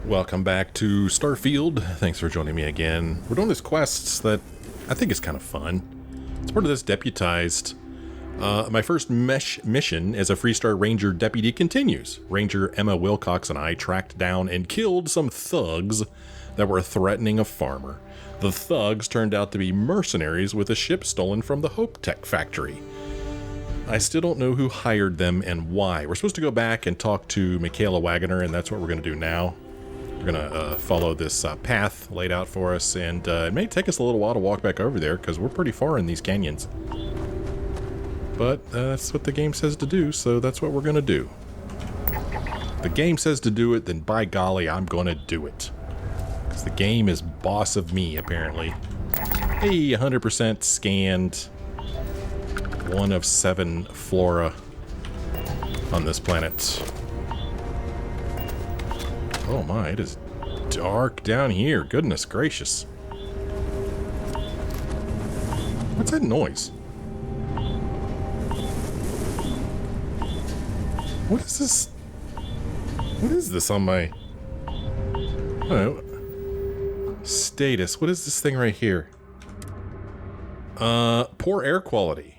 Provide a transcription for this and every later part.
Welcome back to Starfield. Thanks for joining me again. We're doing this quest that I think is kind of fun. It's part of this deputized. My first mission as a Freestar Ranger deputy continues. Ranger Emma Wilcox and I tracked down and killed some thugs that were threatening a farmer. The thugs turned out to be mercenaries with a ship stolen from the Hope Tech factory. I still don't know who hired them and why. We're supposed to go back and talk to Mikaela Waggoner, and that's what we're going to do now. We're going to follow this path laid out for us, and it may take us a little while to walk back over there because we're pretty far in these canyons. But that's what the game says to do, so that's what we're going to do. If the game says to do it, then by golly, I'm going to do it. Because the game is boss of me, apparently. Hey, 100% scanned. 1 of 7 flora on this planet. Oh my, it is dark down here. Goodness gracious. What's that noise? What is this? What is this on my... Oh, status. What is this thing right here? Poor air quality.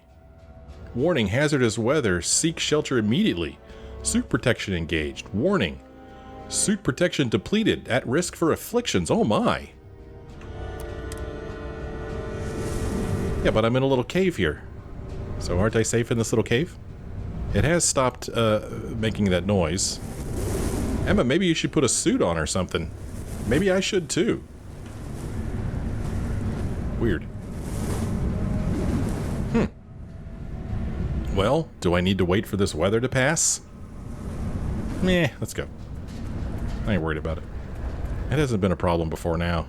Warning, hazardous weather. Seek shelter immediately. Suit protection engaged. Warning. Suit protection depleted. At risk for afflictions. Oh my. Yeah, but I'm in a little cave here. So aren't I safe in this little cave? It has stopped making that noise. Emma, maybe you should put a suit on or something. Maybe I should too. Weird. Well, do I need to wait for this weather to pass? Meh, let's go. I ain't worried about it. It hasn't been a problem before now.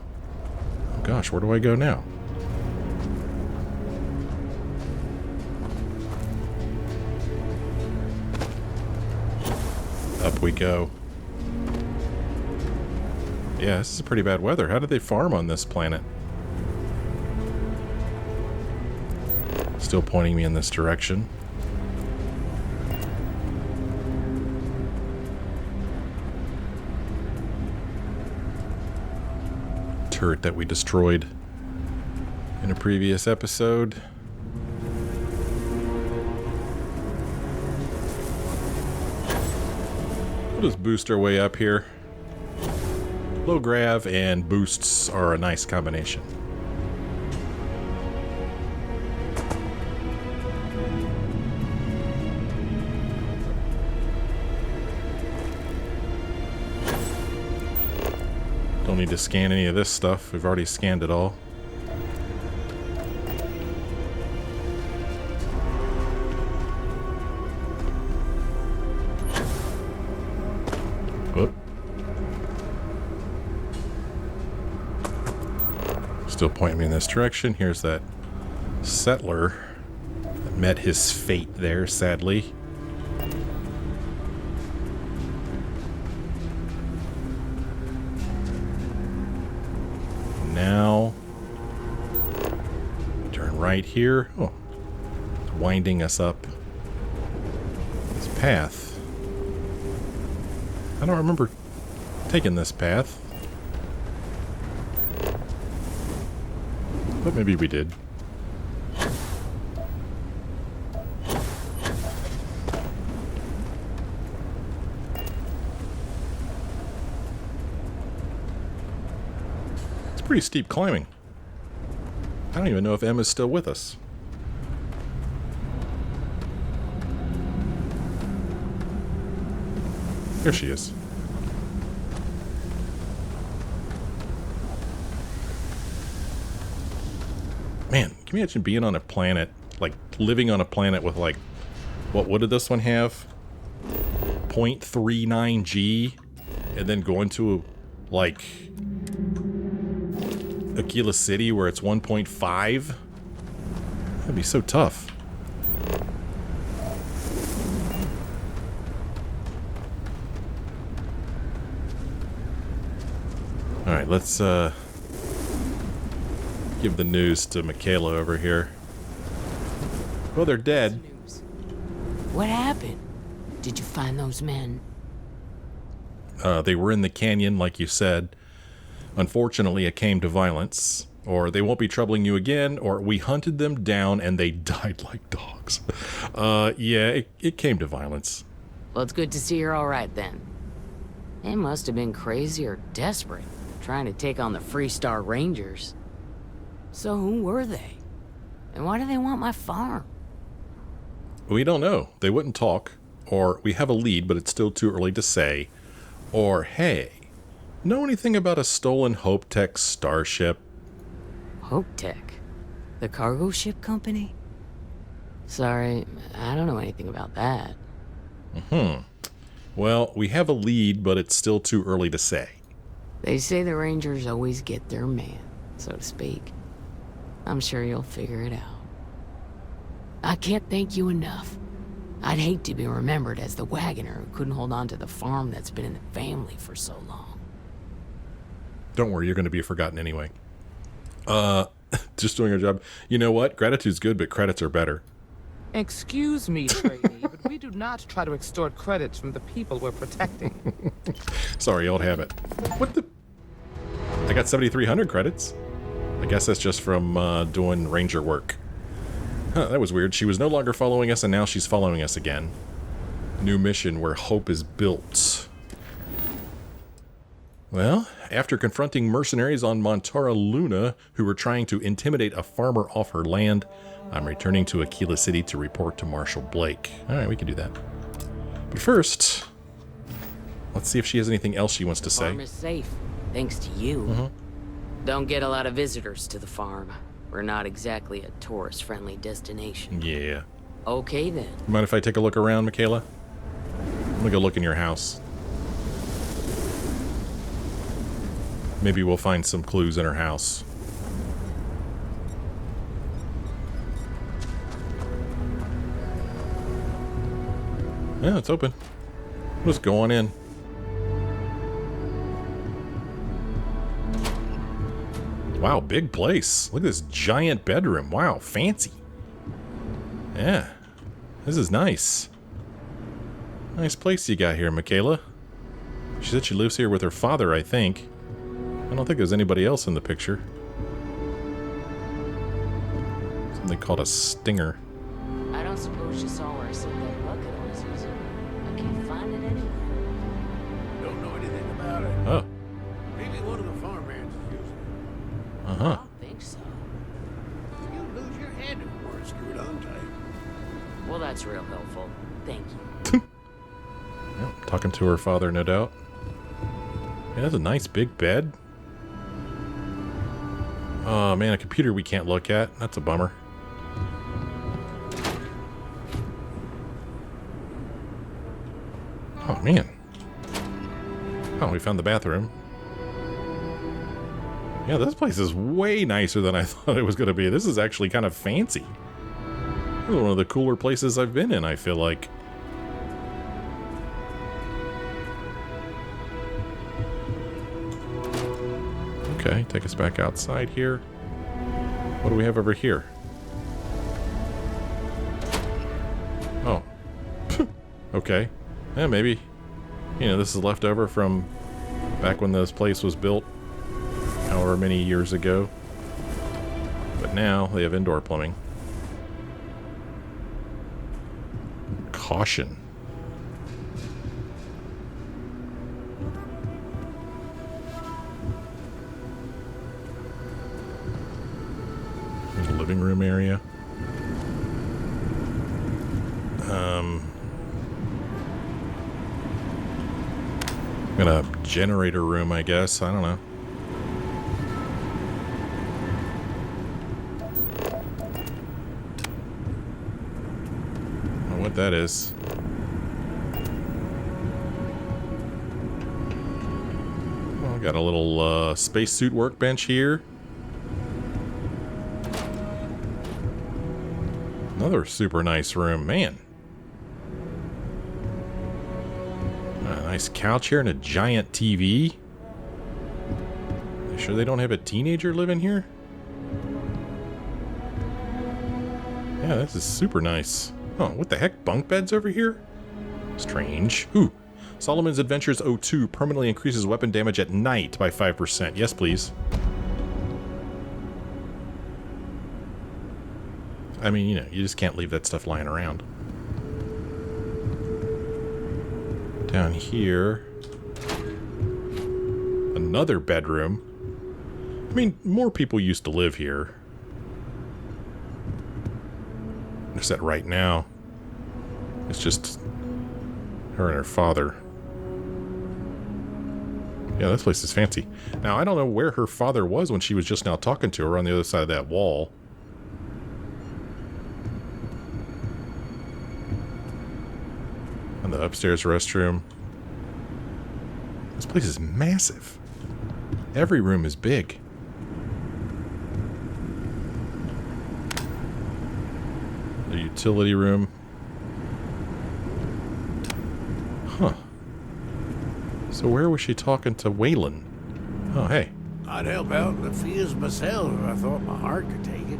Oh gosh, where do I go now? Up we go. Yeah, this is pretty bad weather. How did they farm on this planet? Still pointing me in this direction. Turret that we destroyed in a previous episode. We'll just boost our way up here. Low grav and boosts are a nice combination. Don't need to scan any of this stuff. We've already scanned it all. Whoop. Still pointing me in this direction. Here's that settler that met his fate there, sadly. Now, turn right here. Oh, it's winding us up this path. I don't remember taking this path, but maybe we did. Pretty steep climbing. I don't even know if Emma's still with us. There she is. Man, can you imagine being on a planet, like living on a planet with like, what did this one have? 0.39 G, and then going to like Akila City where it's 1.5? That'd be so tough. Alright, let's give the news to Michaela over here. Well, they're dead. What happened? Did you find those men? They were in the canyon, like you said. Unfortunately, it came to violence. Or they won't be troubling you again, or we hunted them down and they died like dogs. Yeah, it came to violence. Well, it's good to see you're all right then. They must have been crazy or desperate, trying to take on the Freestar Rangers. So who were they? And why do they want my farm? We don't know. They wouldn't talk. Or we have a lead, but it's still too early to say. Or, hey, know anything about a stolen Hope Tech starship? Hope Tech? The cargo ship company? Sorry, I don't know anything about that. Well, we have a lead, but it's still too early to say. They say the Rangers always get their man, so to speak. I'm sure you'll figure it out. I can't thank you enough. I'd hate to be remembered as the Waggoner who couldn't hold on to the farm that's been in the family for so long. Don't worry, you're going to be forgotten anyway. Just doing our job. You know what? Gratitude's good, but credits are better. Excuse me, trainee, but we do not try to extort credits from the people we're protecting. Sorry, old habit. What the? I got 7,300 credits. I guess that's just from doing ranger work. Huh, that was weird. She was no longer following us, and now she's following us again. New mission where hope is built. Well, after confronting mercenaries on Montara Luna who were trying to intimidate a farmer off her land, I'm returning to Akila City to report to Marshal Blake. Alright, we can do that. But first, let's see if she has anything else she wants to say. Farm is safe, thanks to you. Don't get a lot of visitors to the farm. We're not exactly a tourist-friendly destination. Yeah. Okay then. Mind if I take a look around, Michaela? I'm gonna go look in your house. Maybe we'll find some clues in her house. Yeah, it's open. Let's go on in. Wow, big place. Look at this giant bedroom. Wow, fancy. Yeah, this is nice. Nice place you got here, Michaela. She said she lives here with her father, I think. I don't think there's anybody else in the picture. Something called a stinger. I don't suppose you saw where I said that bucket I was using. I can't find it anywhere. Don't know anything about it. Oh. Maybe one of the farm hands is using it. I Uh-huh. don't think so. You'd lose your head if it weren't screwed on tight. Well, that's real helpful. Thank you. Yep, talking to her father, no doubt. Yeah, that's a nice big bed. Oh man, a computer we can't look at. That's a bummer. Oh man. Oh, we found the bathroom. Yeah, this place is way nicer than I thought it was going to be. This is actually kind of fancy. This is one of the cooler places I've been in, I feel like. Okay, take us back outside here. What do we have over here? Oh. Okay. Yeah, maybe. You know, this is left over from back when this place was built, however many years ago. But now they have indoor plumbing. Caution. Living room area. Got a generator room, I guess. I don't know. I don't know what that is. Well, got a little spacesuit workbench here. Another super nice room, man. A nice couch here and a giant TV. You sure they don't have a teenager living here? Yeah, this is super nice. Oh, what the heck? Bunk beds over here? Strange. Ooh, Solomon's Adventures 02 permanently increases weapon damage at night by 5%. Yes, please. I mean, you know, you just can't leave that stuff lying around. Down here. Another bedroom. I mean, more people used to live here. Just that right now, it's just her and her father. Yeah, this place is fancy. Now, I don't know where her father was when she was just now talking to her on the other side of that wall. And the upstairs restroom. This place is massive. Every room is big. The utility room. Huh. So where was she talking to Waylon? Oh, hey. I'd help out in the fields myself if I thought my heart could take it.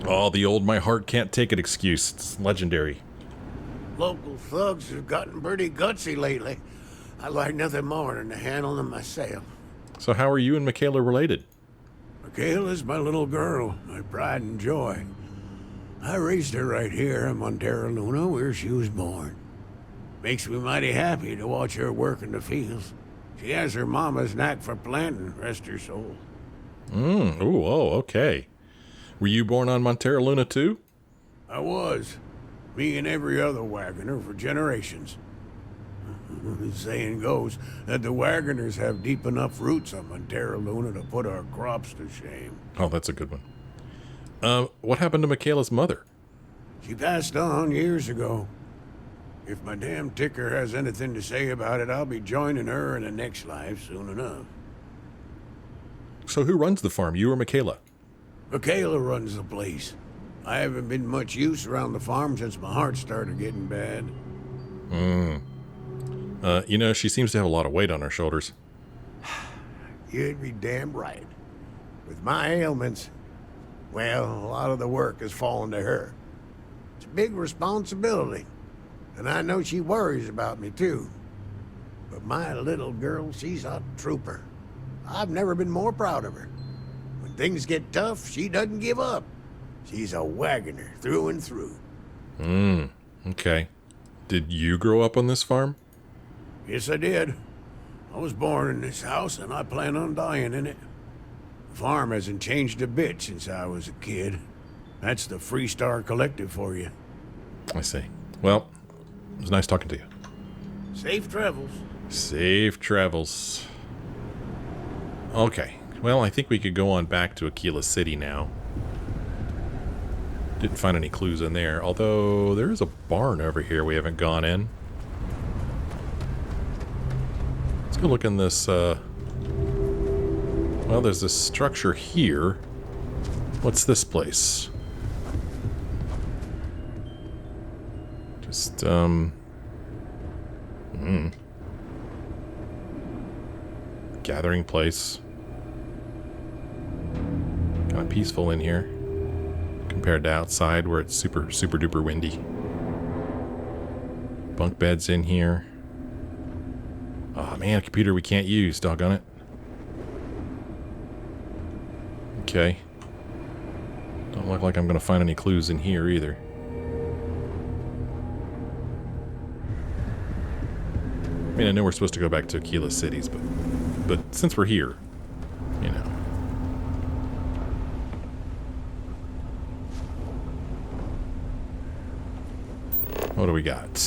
Oh, the old "my heart can't take it" excuse. It's legendary. Local thugs have gotten pretty gutsy lately. I like nothing more than to handle them myself. So how are you and Michaela related? Michaela's my little girl, my pride and joy. I raised her right here in Montero Luna, where she was born. Makes me mighty happy to watch her work in the fields. She has her mama's knack for planting, rest her soul. Ooh, oh, okay. Were you born on Montero Luna too? I was. Me and every other Waggoner for generations. The saying goes that the Waggoners have deep enough roots on Montero Luna to put our crops to shame. Oh, that's a good one. What happened to Michaela's mother? She passed on years ago. If my damn ticker has anything to say about it, I'll be joining her in the next life soon enough. So who runs the farm, you or Michaela? Michaela runs the place. I haven't been much use around the farm since my heart started getting bad. You know, she seems to have a lot of weight on her shoulders. You'd be damn right. With my ailments, well, a lot of the work has fallen to her. It's a big responsibility, and I know she worries about me too. But my little girl, she's a trooper. I've never been more proud of her. When things get tough, she doesn't give up. She's a Waggoner through and through. Okay. Did you grow up on this farm? Yes, I did. I was born in this house, and I plan on dying in it. The farm hasn't changed a bit since I was a kid. That's the Freestar Collective for you. I see. Well, it was nice talking to you. Safe travels. Safe travels. Okay. Well, I think we could go on back to Akila City now. Didn't find any clues in there, although there is a barn over here we haven't gone in. Let's go look in this, well, there's this structure here. What's this place? Just, gathering place. Kind of peaceful in here compared to outside where it's super duper windy. Bunk beds in here. Oh man, a computer we can't use, doggone it. Okay. Don't look like I'm gonna find any clues in here either. I mean, I know we're supposed to go back to Akila Cities, but since we're here, you know. What do we got?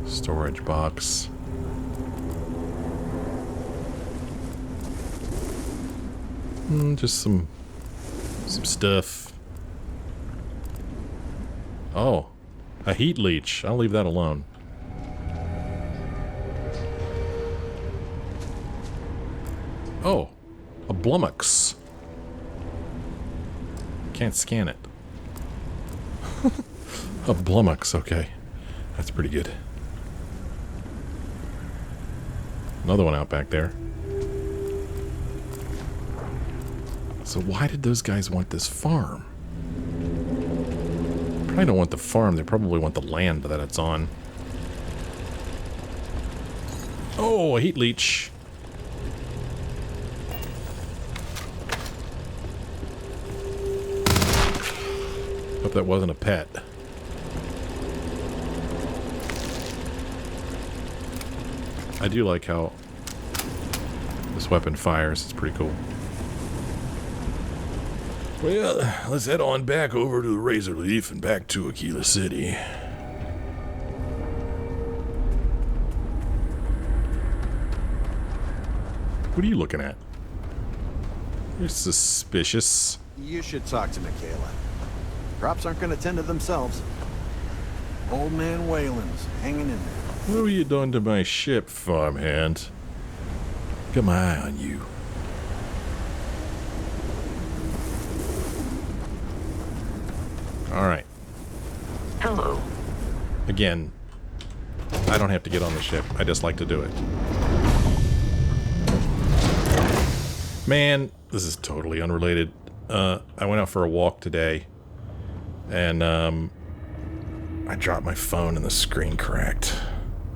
Storage box. Just some stuff. Oh, a heat leech. I'll leave that alone. Oh, a Blummox. Can't scan it. A Blummox, okay. That's pretty good. Another one out back there. So why did those guys want this farm? Probably don't want the farm. They probably want the land that it's on. Oh, a heat leech. Hope that wasn't a pet. I do like how this weapon fires. It's pretty cool. Well, let's head on back over to the Razor Leaf and back to Akila City. What are you looking at? You're suspicious. You should talk to Michaela. Crops aren't going to tend to themselves. Old man Whalen's hanging in there. What have you done to my ship, farmhand? Got my eye on you. Alright. Hello. Again, I don't have to get on the ship. I just like to do it. Man, this is totally unrelated. I went out for a walk today, and I dropped my phone and the screen cracked.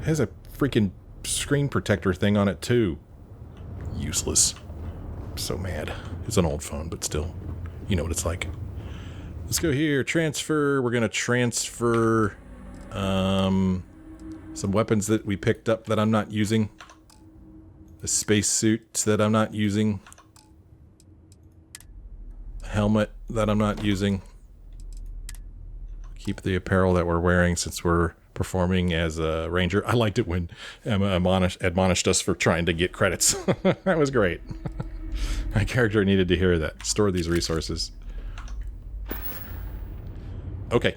It has a freaking screen protector thing on it too. Useless. I'm so mad. It's an old phone, but still, you know what it's like. Let's go here. Transfer. We're gonna transfer some weapons that we picked up that I'm not using. The spacesuits that I'm not using. Helmet that I'm not using. Keep the apparel that we're wearing since we're performing as a ranger. I liked it when Emma admonished us for trying to get credits. That was great. My character needed to hear that. Store these resources. Okay,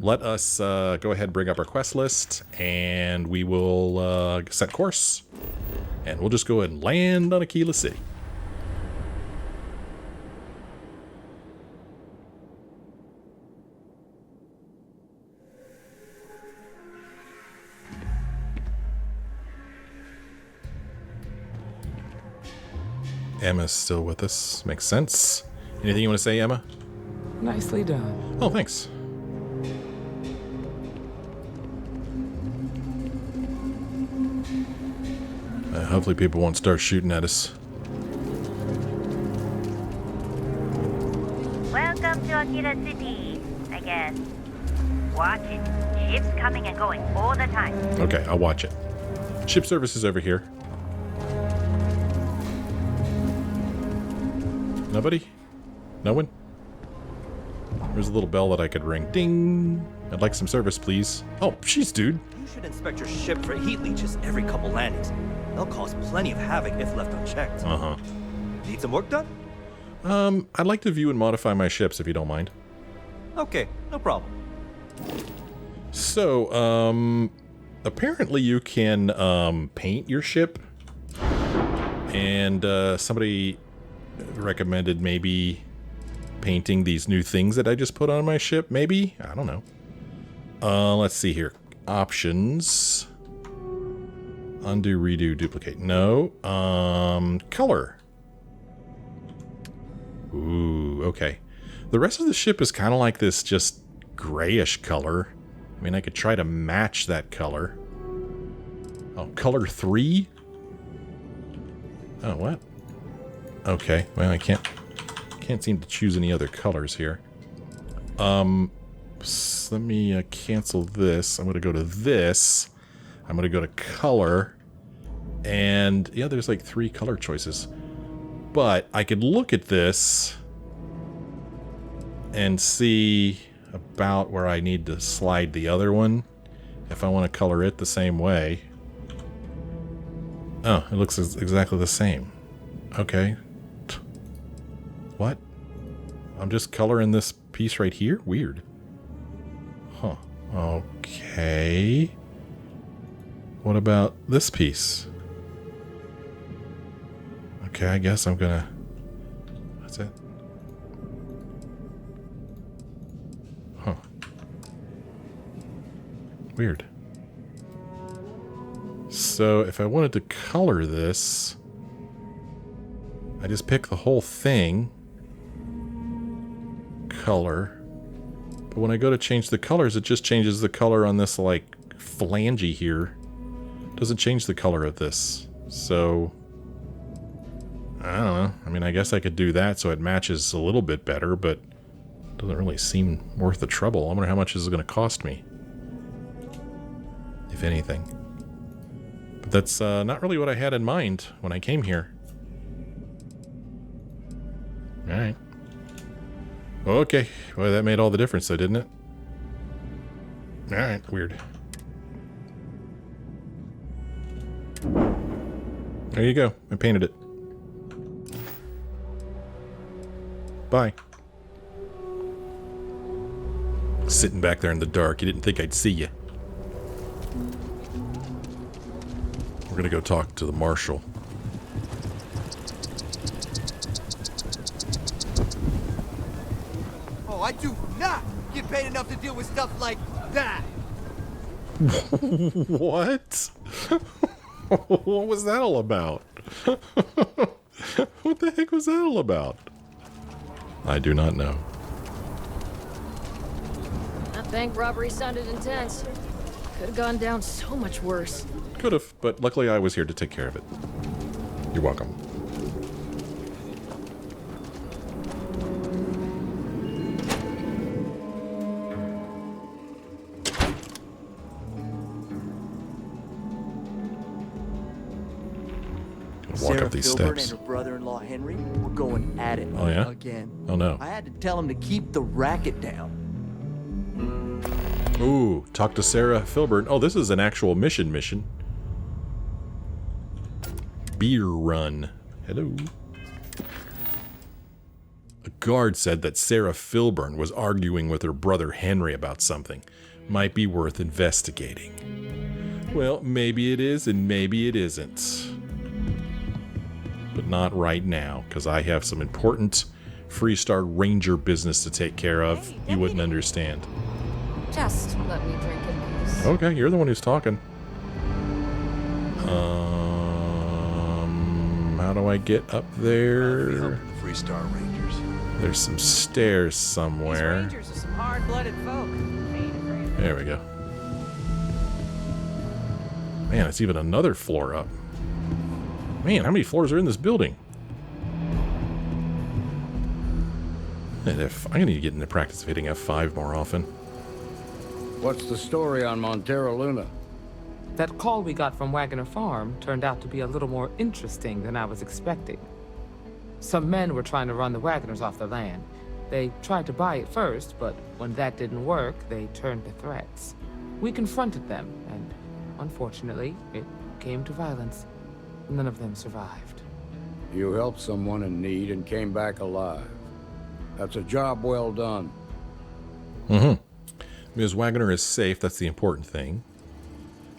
let us go ahead and bring up our quest list, and we will set course, and we'll just go ahead and land on Akila City. Emma's still with us. Makes sense. Anything you want to say, Emma? Nicely done. Oh, thanks. Hopefully people won't start shooting at us. Welcome to Akila City, I guess. Watch it. Ships coming and going all the time. Okay, I'll watch it. Ship service is over here. Nobody? No one? There's a little bell that I could ring. Ding! I'd like some service, please. Oh, jeez, dude. You should inspect your ship for heat leeches every couple landings. They'll cause plenty of havoc if left unchecked. Uh-huh. Need some work done? I'd like to view and modify my ships if you don't mind. Okay, no problem. So, apparently you can, paint your ship. And, somebody recommended maybe painting these new things that I just put on my ship, maybe? I don't know. Let's see here. Options. Undo, redo, duplicate. No. Color. Ooh, okay. The rest of the ship is kind of like this just grayish color. I mean, I could try to match that color. Oh, color 3? Oh, what? Okay, well, I can't seem to choose any other colors here. Let me cancel this. I'm going to go to this. I'm going to go to color. And, yeah, there's like 3 color choices. But I could look at this and see about where I need to slide the other one if I want to color it the same way. Oh, it looks exactly the same. Okay. What? I'm just coloring this piece right here? Weird. Huh. Okay. What about this piece? Okay, I guess I'm gonna... That's it. Huh. Weird. So, if I wanted to color this... I just pick the whole thing. Color. But when I go to change the colors, it just changes the color on this, like, phalange here. It doesn't change the color of this. So, I don't know. I mean, I guess I could do that so it matches a little bit better, but it doesn't really seem worth the trouble. I wonder how much this is going to cost me. If anything. But that's not really what I had in mind when I came here. Alright. Okay. Well, that made all the difference though, didn't it? Alright, weird. There you go. I painted it. Bye. Sitting back there in the dark. You didn't think I'd see you. We're gonna go talk to the Marshal. Oh, I do not get paid enough to deal with stuff like that. What? What was that all about? What the heck was that all about? I do not know. That bank robbery sounded intense. Could have gone down so much worse. Could have, but luckily I was here to take care of it. You're welcome. Walk Sarah up these Filburn steps. and her brother-in-law Henry were going at it Oh, yeah? again. Oh, no. I had to tell him to keep the racket down. Ooh, talk to Sarah Filburn. Oh, this is an actual mission. Beer run. Hello. A guard said that Sarah Filburn was arguing with her brother Henry about something. Might be worth investigating. Well, maybe it is and maybe it isn't. But not right now, because I have some important Freestar Ranger business to take care of. You wouldn't understand. Just let me drink in peace. Okay, you're the one who's talking. How do I get up there? Freestar Rangers. There's some stairs somewhere. These Rangers are some hard-blooded folk. There we go. Man, it's even another floor up. Man, how many floors are in this building? And I'm gonna need to get into practice of hitting F5 more often. What's the story on Montero Luna? That call we got from Waggoner Farm turned out to be a little more interesting than I was expecting. Some men were trying to run the Waggoners off the land. They tried to buy it first, but when that didn't work, they turned to threats. We confronted them, and unfortunately, it came to violence. None of them survived. You helped someone in need and came back alive. That's a job well done. Ms. Waggoner is safe, that's the important thing.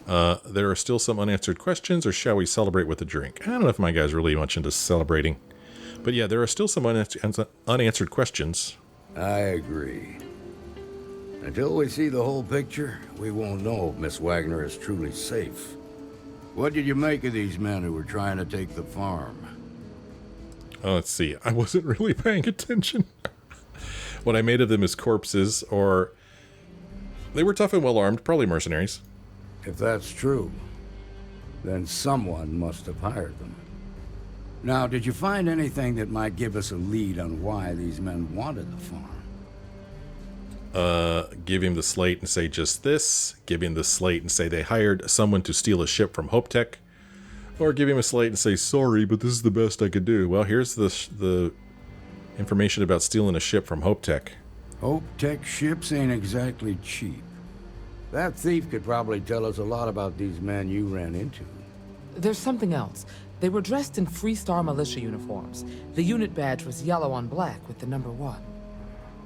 There are still some unanswered questions, or shall we celebrate with a drink? I don't know if my guy's really much into celebrating. But yeah, there are still some unanswered questions. I agree. Until we see the whole picture, we won't know if Miss Waggoner is truly safe. What did you make of these men who were trying to take the farm? Oh, let's see. I wasn't really paying attention. What I made of them is corpses, or... They were tough and well-armed, probably mercenaries. If that's true, then someone must have hired them. Now, did you find anything that might give us a lead on why these men wanted the farm? Give him the slate and say just this. Give him the slate and say they hired someone to steal a ship from Hope Tech. Or give him a slate and say, sorry, but this is the best I could do. Well, here's the information about stealing a ship from Hope Tech. Hope Tech ships ain't exactly cheap. That thief could probably tell us a lot about these men you ran into. There's something else. They were dressed in Freestar militia uniforms. The unit badge was yellow on black with the number 1.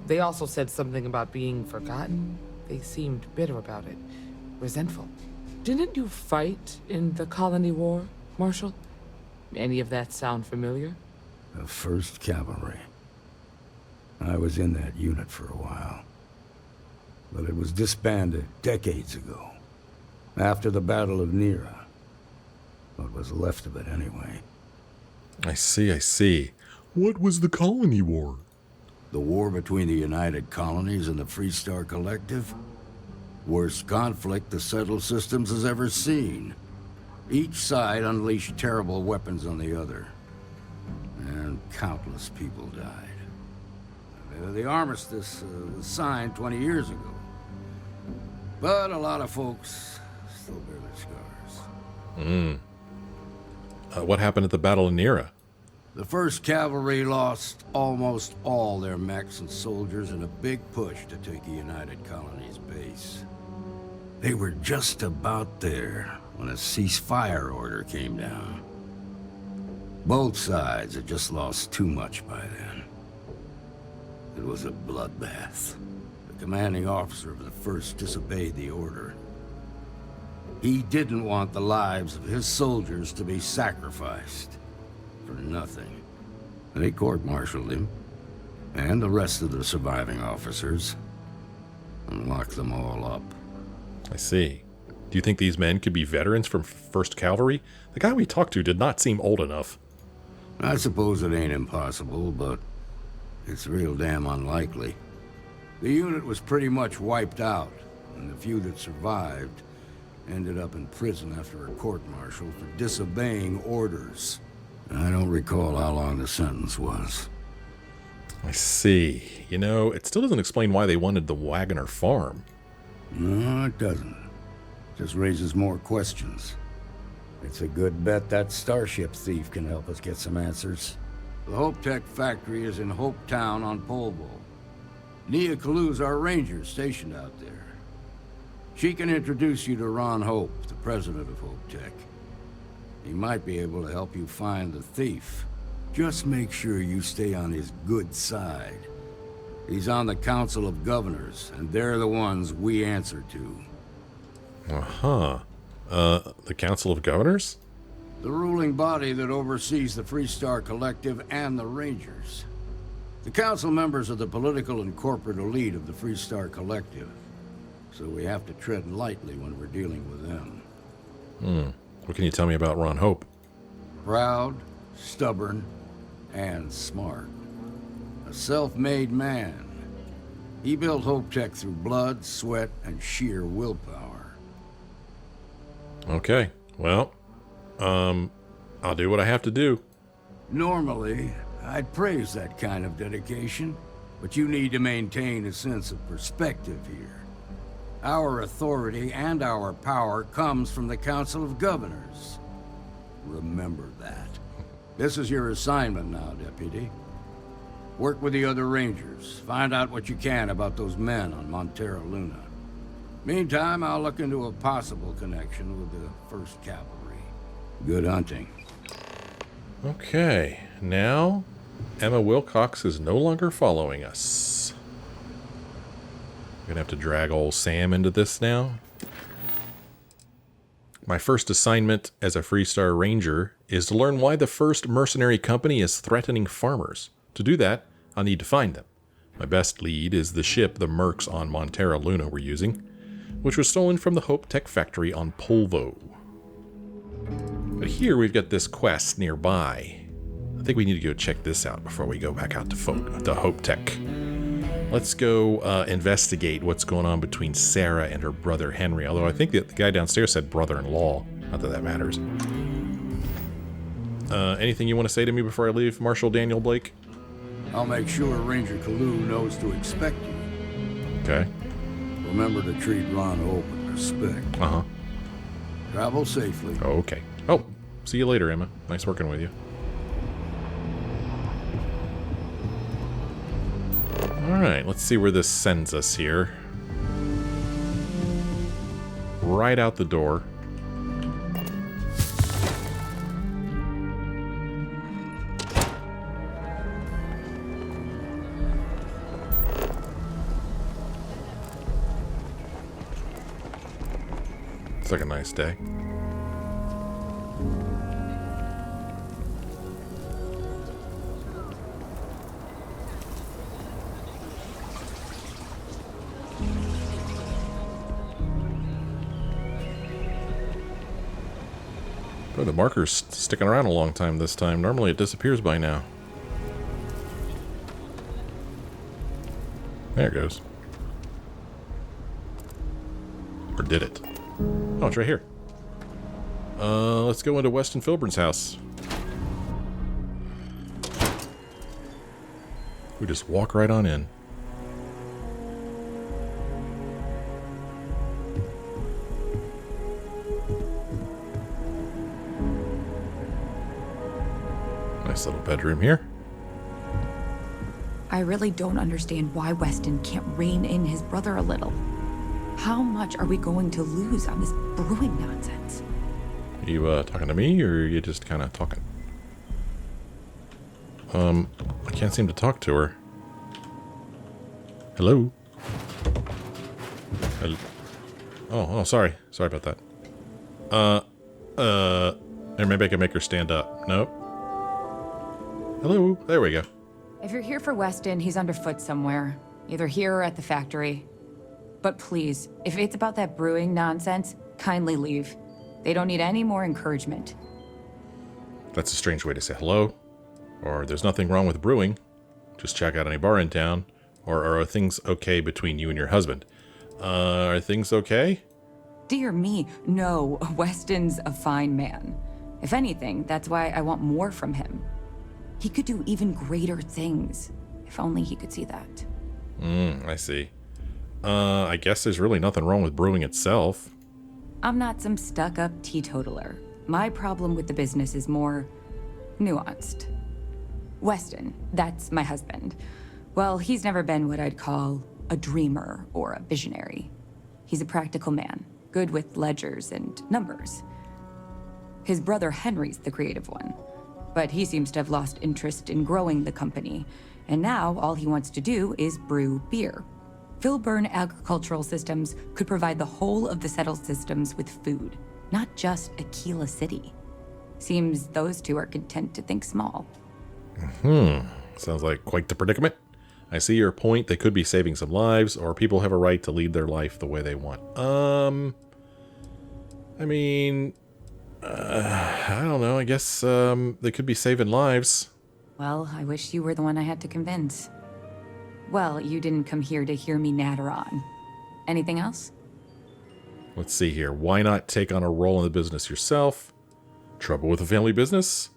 They also said something about being forgotten. They seemed bitter about it, resentful. Didn't you fight in the Colony War, Marshal? Any of that sound familiar? The 1st Cavalry. I was in that unit for a while. But it was disbanded decades ago. After the Battle of Nia. What was left of it, anyway. I see. What was the Colony War? The war between the United Colonies and the Freestar Collective? Worst conflict the settled systems has ever seen. Each side unleashed terrible weapons on the other. And countless people died. The armistice was signed 20 years ago. But a lot of folks still bear their scars. What happened at the Battle of Nira? The 1st Cavalry lost almost all their mechs and soldiers in a big push to take the United Colonies base. They were just about there when a ceasefire order came down. Both sides had just lost too much by then. It was a bloodbath. The commanding officer of the 1st disobeyed the order. He didn't want the lives of his soldiers to be sacrificed for nothing. They court-martialed him, and the rest of the surviving officers, and locked them all up. I see. Do you think these men could be veterans from 1st Cavalry? The guy we talked to did not seem old enough. I suppose it ain't impossible, but it's real damn unlikely. The unit was pretty much wiped out, and the few that survived ended up in prison after a court-martial for disobeying orders. I don't recall how long the sentence was. I see. You know, it still doesn't explain why they wanted the Waggoner farm. No, it doesn't. Just raises more questions. It's a good bet that starship thief can help us get some answers. The Hope Tech factory is in Hope Town on Polvo. Nia Kalu's our ranger stationed out there. She can introduce you to Ron Hope, the president of Hope Tech. He might be able to help you find the thief. Just make sure you stay on his good side. He's on the Council of Governors, and they're the ones we answer to. Uh-huh. The Council of Governors? The ruling body that oversees the Freestar Collective and the Rangers. The council members are the political and corporate elite of the Freestar Collective, so we have to tread lightly when we're dealing with them. What can you tell me about Ron Hope? Proud, stubborn, and smart. A self-made man. He built Hope Tech through blood, sweat, and sheer willpower. Okay. Well, I'll do what I have to do. Normally, I'd praise that kind of dedication, but you need to maintain a sense of perspective here. Our authority and our power comes from the Council of Governors. Remember that. This is your assignment now, Deputy. Work with the other Rangers. Find out what you can about those men on Montera Luna. Meantime, I'll look into a possible connection with the 1st Cavalry. Good hunting. Okay, now Emma Wilcox is no longer following us. I'm gonna have to drag old Sam into this now. My first assignment as a Freestar Ranger is to learn why the 1st mercenary company is threatening farmers. To do that, I'll need to find them. My best lead is the ship the mercs on Montera Luna were using, which was stolen from the Hope Tech factory on Polvo. But here we've got this quest nearby. I think we need to go check this out before we go back out to Hope Tech. Let's go investigate what's going on between Sarah and her brother Henry, although I think that the guy downstairs said brother-in-law. Not that that matters. Anything you want to say to me before I leave, Marshal Daniel Blake? I'll make sure Ranger Kalu knows to expect you. Okay. Remember to treat Ron Hope with respect. Uh-huh. Travel safely. Okay. Oh, see you later, Emma. Nice working with you. Alright, let's see where this sends us here. Right out the door. It's like a nice day. Oh, the marker's sticking around a long time this time. Normally it disappears by now. There it goes. Or did it? Oh, it's right here. Let's go into Weston Filburn's house. We just walk right on in. Nice little bedroom here. I really don't understand why Weston can't rein in his brother a little. How much are we going to lose on this brewing nonsense? You talking to me, or are you just kind of talking? I can't seem to talk to her. Hello? Oh, sorry. Sorry about that. Or maybe I can make her stand up. Nope. Hello? There we go. If you're here for Weston, he's underfoot somewhere. Either here or at the factory. But please, if it's about that brewing nonsense, kindly leave. They don't need any more encouragement. That's a strange way to say hello. Or there's nothing wrong with brewing. Just check out any bar in town. Or are things okay between you and your husband? Are things okay? Dear me, no. Weston's a fine man. If anything, that's why I want more from him. He could do even greater things. If only he could see that. I see. I guess there's really nothing wrong with brewing itself. I'm not some stuck-up teetotaler. My problem with the business is more nuanced. Weston, that's my husband. Well, he's never been what I'd call a dreamer or a visionary. He's a practical man, good with ledgers and numbers. His brother Henry's the creative one, but he seems to have lost interest in growing the company, and now all he wants to do is brew beer. Filburn Agricultural Systems could provide the whole of the settled systems with food, not just Akila City. Seems those two are content to think small. Sounds like quite the predicament. I see your point. They could be saving some lives, or people have a right to lead their life the way they want. I mean, I don't know. I guess they could be saving lives. Well, I wish you were the one I had to convince. Well, you didn't come here to hear me natter on. Anything else? Let's see here. Why not take on a role in the business yourself? Trouble with a family business?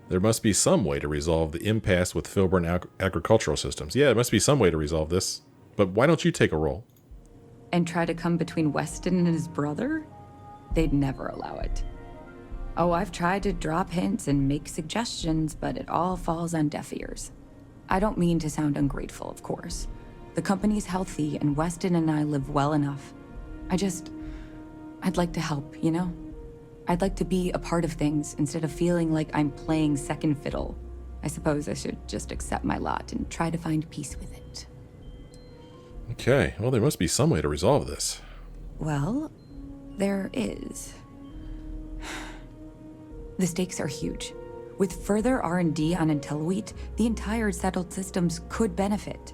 There must be some way to resolve the impasse with Filburn Agricultural Systems. Yeah, there must be some way to resolve this. But why don't you take a role? And try to come between Weston and his brother? They'd never allow it. Oh, I've tried to drop hints and make suggestions, but it all falls on deaf ears. I don't mean to sound ungrateful, of course. The company's healthy, and Weston and I live well enough. I'd like to help, you know? I'd like to be a part of things instead of feeling like I'm playing second fiddle. I suppose I should just accept my lot and try to find peace with it. Okay, well, there must be some way to resolve this. Well, there is. The stakes are huge. With further R&D on IntelliWheat, the entire settled systems could benefit.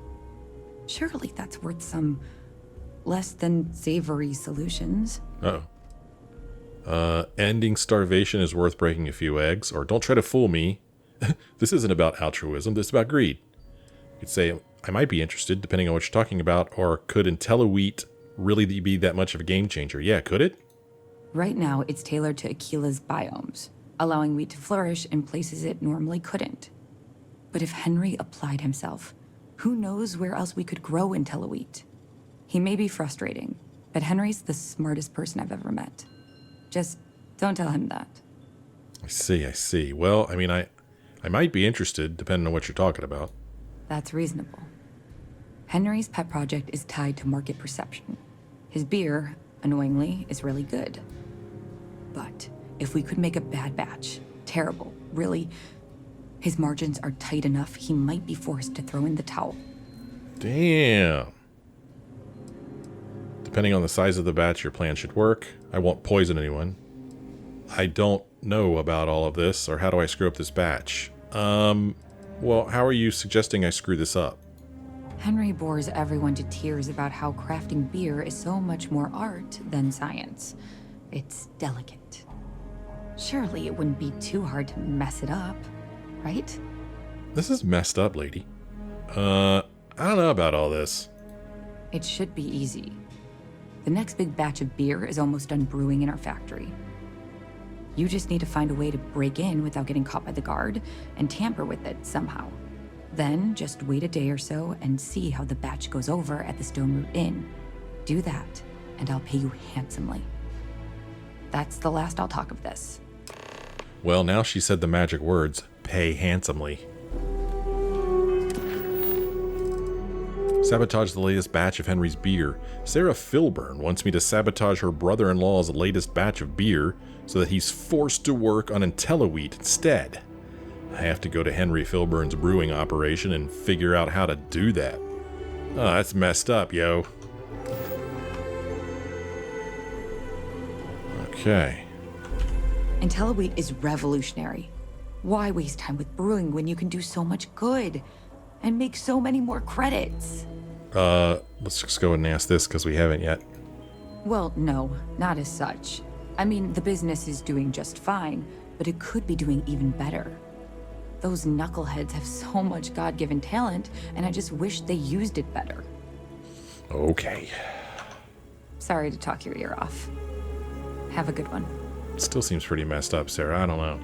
Surely that's worth some less than savory solutions. Uh-oh. Ending starvation is worth breaking a few eggs, or don't try to fool me. This isn't about altruism, this is about greed. You could say, I might be interested, depending on what you're talking about, or could IntelliWheat really be that much of a game changer? Yeah, could it? Right now, it's tailored to Akila's biomes, allowing wheat to flourish in places it normally couldn't. But if Henry applied himself, who knows where else we could grow IntelliWheat? He may be frustrating, but Henry's the smartest person I've ever met. Just don't tell him that. I see. Well, I mean, I might be interested, depending on what you're talking about. That's reasonable. Henry's pet project is tied to market perception. His beer, annoyingly, is really good. But if we could make a bad batch, terrible, really, his margins are tight enough he might be forced to throw in the towel. Damn. Depending on the size of the batch, your plan should work. I won't poison anyone. I don't know about all of this, or how do I screw up this batch? Well, how are you suggesting I screw this up? Henry bores everyone to tears about how crafting beer is so much more art than science. It's delicate. Surely it wouldn't be too hard to mess it up, right? This is messed up, lady. I don't know about all this. It should be easy. The next big batch of beer is almost done brewing in our factory. You just need to find a way to break in without getting caught by the guard and tamper with it somehow. Then just wait a day or so and see how the batch goes over at the Stone Root Inn. Do that, and I'll pay you handsomely. That's the last I'll talk of this. Well, now she said the magic words, pay handsomely. Sabotage the latest batch of Henry's beer. Sarah Filburn wants me to sabotage her brother-in-law's latest batch of beer so that he's forced to work on IntelliWheat instead. I have to go to Henry Filburn's brewing operation and figure out how to do that. Oh, that's messed up, yo. Okay. IntelliWheat is revolutionary. Why waste time with brewing when you can do so much good and make so many more credits? Let's just go and ask this because we haven't yet. Well, no, not as such. I mean, the business is doing just fine, but it could be doing even better. Those knuckleheads have so much God-given talent, and I just wish they used it better. Okay. Sorry to talk your ear off. Have a good one. Still seems pretty messed up, Sarah. I don't know.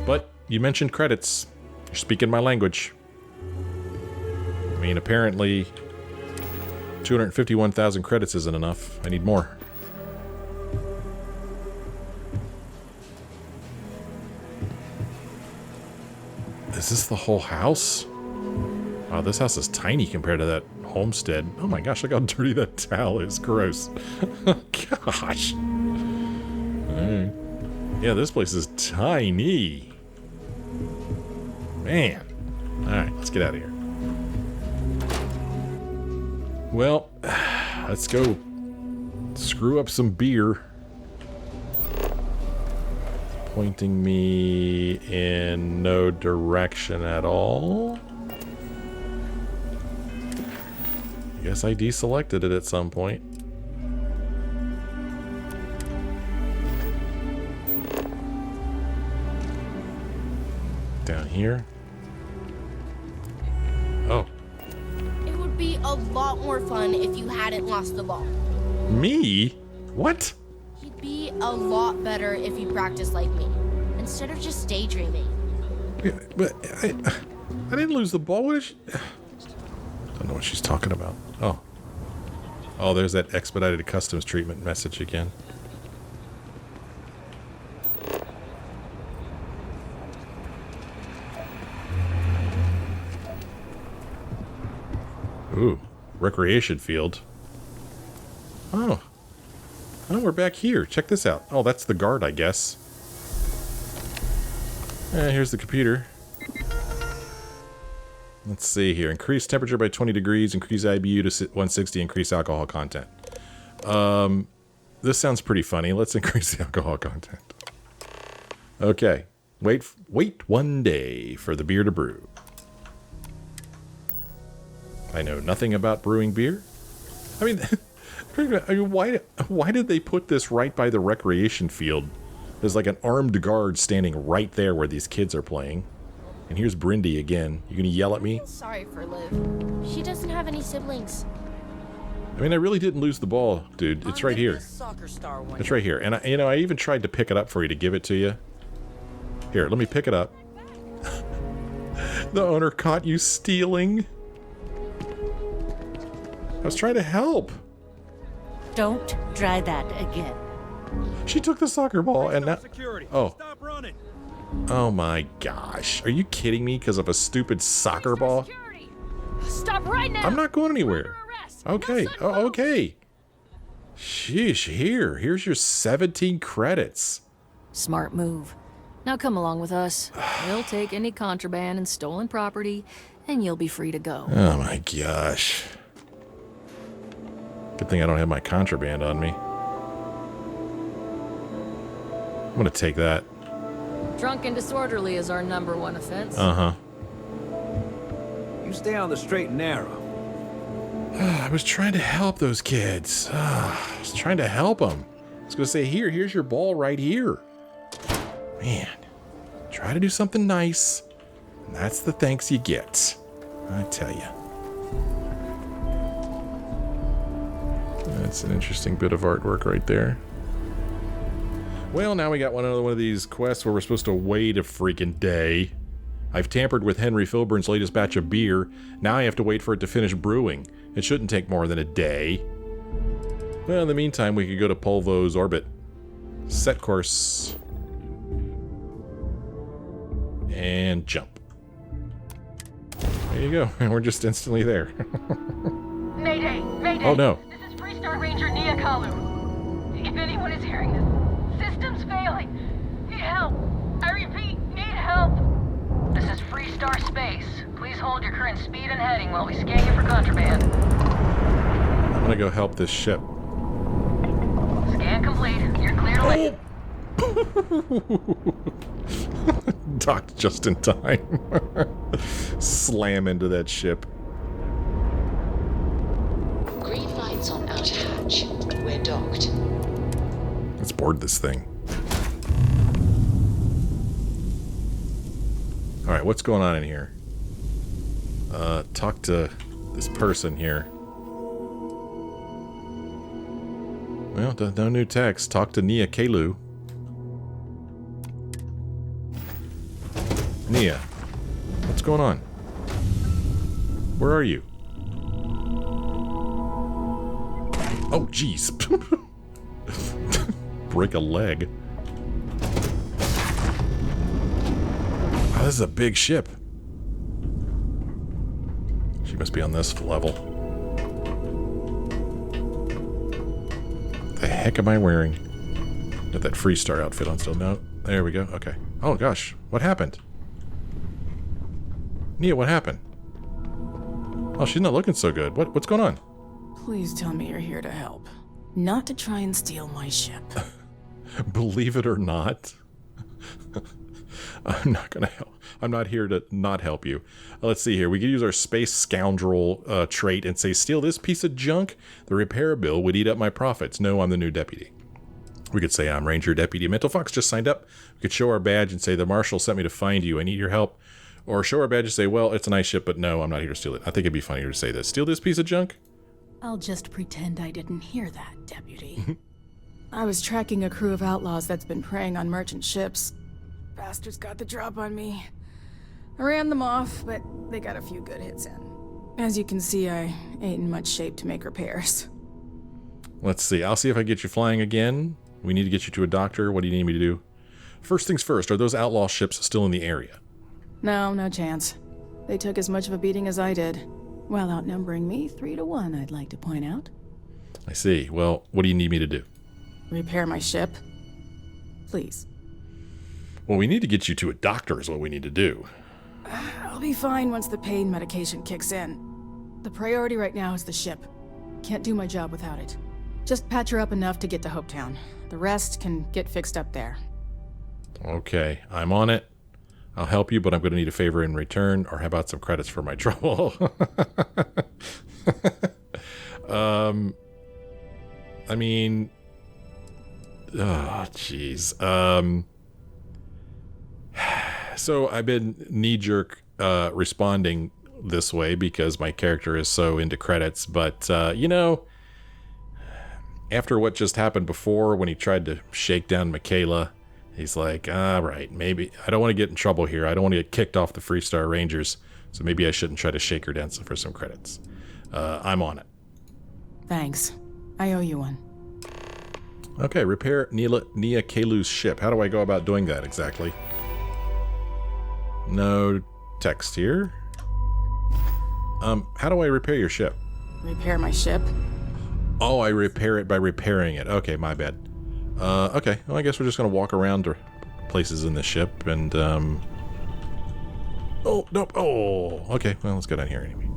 But you mentioned credits. You're speaking my language. I mean, apparently 251,000 credits isn't enough. I need more. Is this the whole house? Wow, this house is tiny compared to that homestead. Oh my gosh, look how dirty that towel is. Gross. Gosh. Alright. Yeah, this place is tiny. Man. Alright, let's get out of here. Well, let's go screw up some beer. Pointing me in no direction at all. I guess I deselected it at some point. Down here. Oh. It would be a lot more fun if you hadn't lost the ball. Me? What? You'd be a lot better if you practiced like me, instead of just daydreaming. Yeah, but I didn't lose the ball. What is she? Don't know what she's talking about. Oh. Oh, there's that expedited customs treatment message again. Ooh, recreation field. Oh. Oh, we're back here. Check this out. Oh, that's the guard, I guess. Here's the computer. Let's see here. Increase temperature by 20 degrees, increase IBU to 160, increase alcohol content. This sounds pretty funny. Let's increase the alcohol content. Okay. Wait 1 day for the beer to brew. I know nothing about brewing beer. I mean, why did they put this right by the recreation field? There's like an armed guard standing right there where these kids are playing. And here's Brindy again. You gonna yell at me? Sorry for Liv. She doesn't have any siblings. I mean, I really didn't lose the ball, dude. It's right here. It's right here. And I even tried to pick it up for you to give it to you. Here, let me pick it up. The owner caught you stealing. I was trying to help. Don't try that again. She took the soccer ball and now... Oh. Stop running. Oh my gosh. Are you kidding me because of a stupid soccer ball? Stop right now! I'm not going anywhere. Okay. Oh, okay. Sheesh. Here's your 17 credits. Smart move. Now come along with us. We'll take any contraband and stolen property, and you'll be free to go. Oh my gosh. Good thing I don't have my contraband on me. I'm gonna take that. Drunk and disorderly is our #1 offense. Uh-huh. You stay on the straight and narrow. I was trying to help those kids. I was trying to help them. I was gonna say, here's your ball right here. Man, try to do something nice, and that's the thanks you get. I tell you. It's an interesting bit of artwork right there. Well, now we got another one of these quests where we're supposed to wait a freaking day. I've tampered with Henry Filburn's latest batch of beer. Now I have to wait for it to finish brewing. It shouldn't take more than a day. Well, in the meantime, we could go to Polvo's orbit. Set course. And jump. There you go. And we're just instantly there. Mayday! Mayday! Oh no. This is Freestar Ranger Nia Kalu. If anyone is hearing this, system's failing. Need help. I repeat, need help. This is Freestar Space. Please hold your current speed and heading while we scan you for contraband. I'm gonna go help this ship. Scan complete. You're clear to land. Docked just in time. Slam into that ship. Green lights on outer hatch. We're docked. Let's board this thing. Alright, what's going on in here? Talk to this person here. Well, no new text. Talk to Nia Kalu. Nia, what's going on? Where are you? Oh, jeez. Break a leg. Oh, this is a big ship. She must be on this level. The heck am I wearing? Got that Freestar outfit on still. No, there we go. Okay. Oh gosh, what happened? Nia, what happened? Oh, she's not looking so good. What's going on? Please tell me you're here to help. Not to try and steal my ship. Believe it or not, I'm not gonna help. I'm not here to not help you. Let's see here. We could use our space scoundrel trait and say, steal this piece of junk. The repair bill would eat up my profits. No, I'm the new deputy. We could say, I'm Ranger Deputy Mental Fox just signed up. We could show our badge and say, the Marshal sent me to find you. I need your help. Or show our badge and say, well, it's a nice ship, but no, I'm not here to steal it. I think it'd be funnier to say this. Steal this piece of junk? I'll just pretend I didn't hear that, Deputy. I was tracking a crew of outlaws that's been preying on merchant ships. Bastards got the drop on me. I ran them off, but they got a few good hits in. As you can see, I ain't in much shape to make repairs. Let's see. I'll see if I get you flying again. We need to get you to a doctor. What do you need me to do? First things first, are those outlaw ships still in the area? No chance. They took as much of a beating as I did. While outnumbering me 3-1, I'd like to point out. I see. Well, what do you need me to do? Repair my ship. Please. Well, we need to get you to a doctor is what we need to do. I'll be fine once the pain medication kicks in. The priority right now is the ship. Can't do my job without it. Just patch her up enough to get to Hopetown. The rest can get fixed up there. Okay, I'm on it. I'll help you, but I'm going to need a favor in return, or how about some credits for my trouble? I mean... Oh, jeez. So I've been knee-jerk responding this way because my character is so into credits, but, you know, after what just happened before when he tried to shake down Michaela, he's like, all right, maybe I don't want to get in trouble here. I don't want to get kicked off the Freestar Rangers, so maybe I shouldn't try to shake her down for some credits. I'm on it. Thanks. I owe you one. Okay, repair Nia Kalu's ship. How do I go about doing that exactly? No text here. How do I repair your ship? Repair my ship? Oh, I repair it by repairing it. Okay, my bad. Okay, well, I guess we're just gonna walk around to places in the ship and, Oh, nope. Oh, okay, well, let's go down here anyway.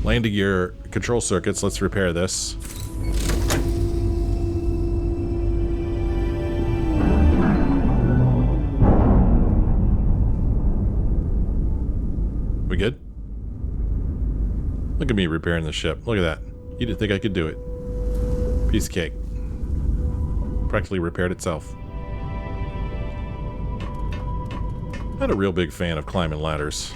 Landing your control circuits. Let's repair this. We good? Look at me repairing the ship. Look at that. You didn't think I could do it. Piece of cake. Practically repaired itself. Not a real big fan of climbing ladders.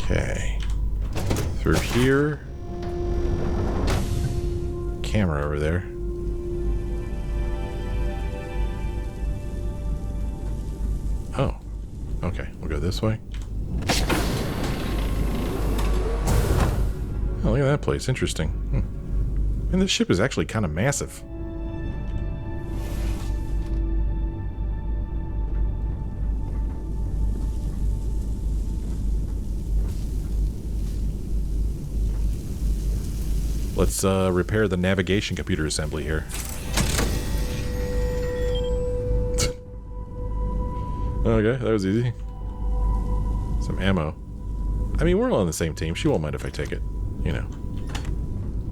Okay. Through here. Camera over there. Oh. Okay, we'll go this way. Oh, look at that place. Interesting. And this ship is actually kind of massive. Let's repair the navigation computer assembly here. Okay, that was easy. Some ammo. I mean, we're all on the same team. She won't mind if I take it. You know.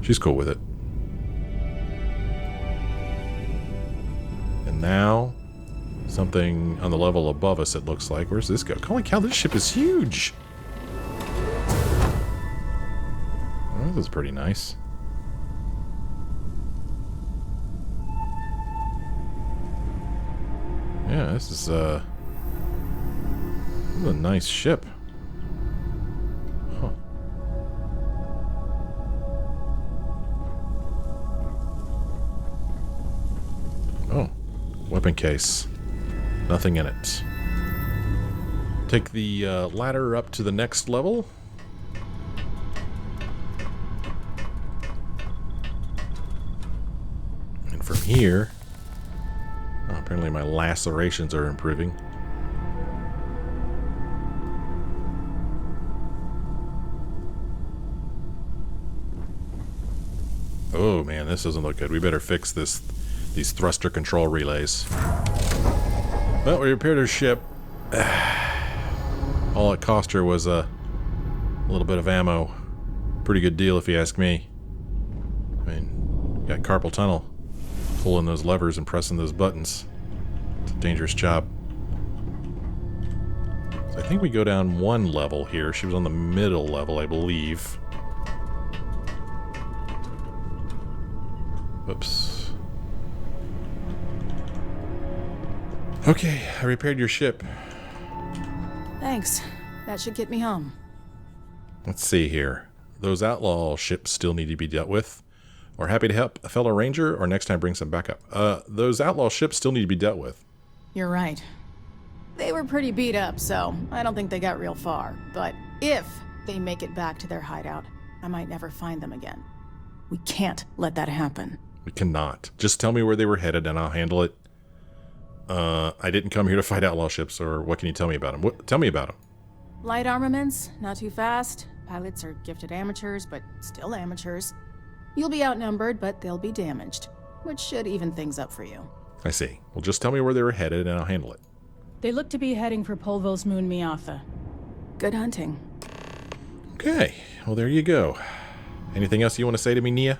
She's cool with it. And now, something on the level above us, it looks like. Where's this go? Holy cow, this ship is huge! Oh, this is pretty nice. Yeah, this is a nice ship. Huh. Oh, weapon case. Nothing in it. Take the ladder up to the next level. And from here... Oh, apparently my lacerations are improving. Oh man, this doesn't look good. We better fix these thruster control relays. Well, we repaired her ship. All it cost her was a little bit of ammo. Pretty good deal if you ask me. I mean, got carpal tunnel. Pulling those levers and pressing those buttons. It's a dangerous job. So I think we go down one level here. She was on the middle level, I believe. Whoops. Okay, I repaired your ship. Thanks. That should get me home. Let's see here. Those outlaw ships still need to be dealt with. Or happy to help a fellow ranger, or next time bring some backup. Those outlaw ships still need to be dealt with. You're right. They were pretty beat up, so I don't think they got real far. But if they make it back to their hideout, I might never find them again. We can't let that happen. We cannot. Just tell me where they were headed and I'll handle it. I didn't come here to fight outlaw ships, or what can you tell me about them? Tell me about them. Light armaments, not too fast. Pilots are gifted amateurs, but still amateurs. You'll be outnumbered, but they'll be damaged, which should even things up for you. I see. Well, just tell me where they were headed and I'll handle it. They look to be heading for Polvo's moon Miatha. Good hunting. Okay. Well, there you go. Anything else you want to say to me, Nia?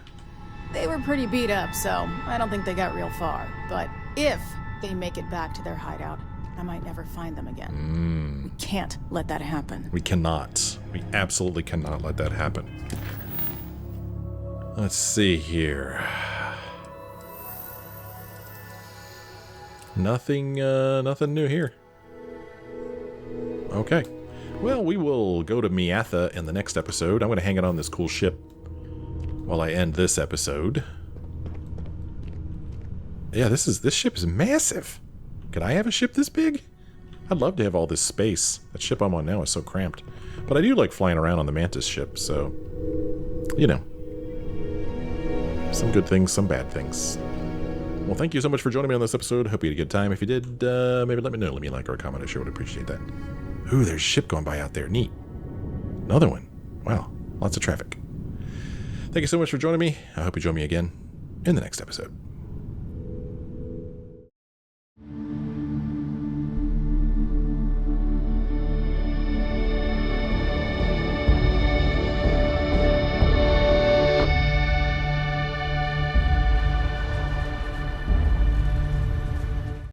They were pretty beat up, so I don't think they got real far. But if they make it back to their hideout, I might never find them again. We can't let that happen. We cannot. We absolutely cannot let that happen. Let's see here. Nothing new here. Okay. Well, we will go to Miatha in the next episode. I'm going to hang it on this cool ship while I end this episode. Yeah, this ship is massive. Could I have a ship this big? I'd love to have all this space. That ship I'm on now is so cramped. But I do like flying around on the Mantis ship, so... You know. Some good things, some bad things. Well, thank you so much for joining me on this episode. Hope you had a good time. If you did, maybe let me know. Let me like or comment. I sure would appreciate that. Ooh, there's a ship going by out there. Neat. Another one. Wow. Lots of traffic. Thank you so much for joining me. I hope you join me again in the next episode.